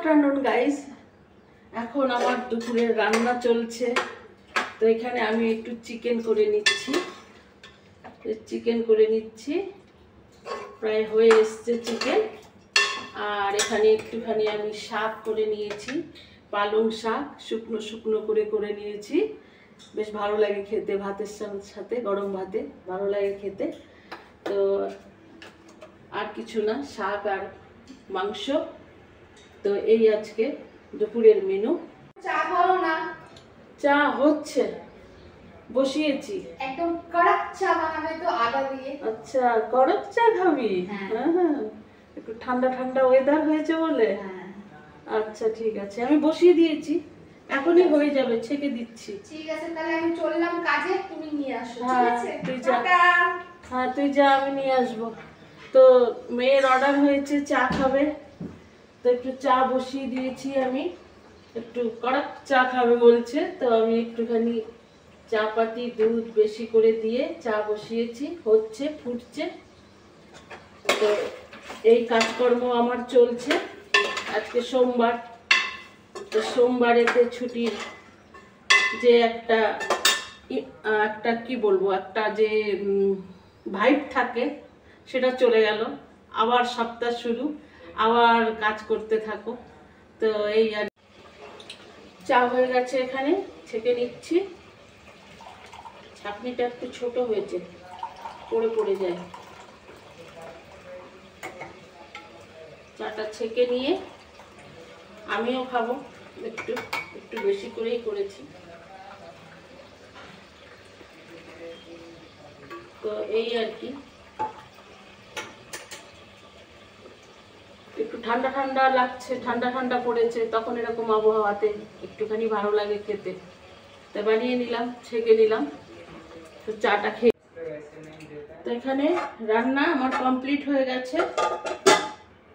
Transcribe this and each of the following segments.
Afternoon guys. এখন আমার দুপুরের রান্না চলছে। তো এখানে আমি একটু চিকেন করে নিচ্ছি। প্রায় হয়ে এসেছে চিকেন। আর এখানে একটুখানি আমি শাক করে নিয়েছি, পালং শাক শুকনো শুকনো করে নিয়েছি। বেশ ভালো লাগে খেতে, ভাতের সাথে গরম ভাতে ভালো লাগে খেতে। তো আর কিছু না, শাক আর মাংস। তো এই আজকে দুপুরের মেনু। চা করো না? চা হচ্ছে, বসিয়েছি। একদম কড়ক চা বানাবে তো আদা দিয়ে। আচ্ছা, কড়ক চা খাবি? হ্যাঁ, একটু ঠান্ডা ঠান্ডা ওয়েদার হয়েছে বলে। আচ্ছা ঠিক আছে, আমি বসিয়ে দিয়েছি, এখনই হয়ে যাবে, ছেঁকে দিচ্ছি। ঠিক আছে, তাহলে আমি চললাম কাজে, তুমি নিয়ে আসো। ঠিক আছে, তুই যা। হ্যাঁ তুই যা, আমি নিয়ে আসবো। তো মেয়ের অর্ডার হয়েছে চা খাবে, তো একটু চা বসিয়ে দিয়েছি। আমি একটু কড়ক চা খাবে বলছে, তো আমি একটুখানি চা পাতি দুধ বেশি করে দিয়ে চা বসিয়েছি, হচ্ছে, ফুটছে। তো এই কাজকর্ম আমার চলছে। আজকে সোমবার, তো সোমবারেতে ছুটির যে একটা কি বলবো, একটা যে ভাইব থাকে সেটা চলে গেল। আবার সপ্তাহ শুরু, আবার কাজ করতে থাকো। তো এই আর চা হয়ে গেছে, এখানে ছেঁকে নিচ্ছি। ছাঁকনিটা একটু ছোট হয়েছে, পড়ে যায়। চাটা ছেঁকে নিয়ে আমিও খাবো, একটু একটু বেশি করেই করেছি। তো এই আর কি, একটু ঠান্ডা ঠান্ডা লাগছে, ঠান্ডা ঠান্ডা পড়েছে, তখন এরকম আবহাওয়াতে একটুখানি ভালো লাগে খেতে। তাই বানিয়ে নিলাম, ছেঁকে নিলাম, তো চাটা খেয়ে। তো এখানে রান্না আমার কমপ্লিট হয়ে গেছে।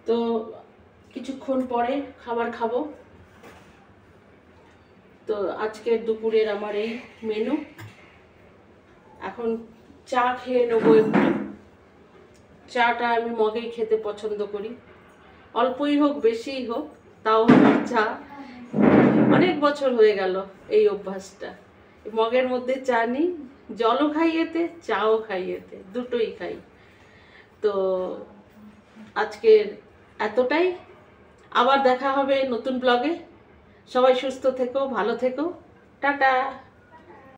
তো কিছুক্ষণ পরে খাবার খাবো। তো আজকের দুপুরের আমার এই মেনু। এখন চা খেয়ে নেবো একটু। চাটা আমি মগেই খেতে পছন্দ করি, অল্পই হোক বেশিই হোক, তাও আমার চা। অনেক বছর হয়ে গেল এই অভ্যাসটা, মগের মধ্যে চা নিই, জলও খাই এতে, চাও খাই এতে, দুটোই খাই। তো আজকের এতটাই, আবার দেখা হবে নতুন ব্লগে। সবাই সুস্থ থেকো, ভালো থেকো, টাটা।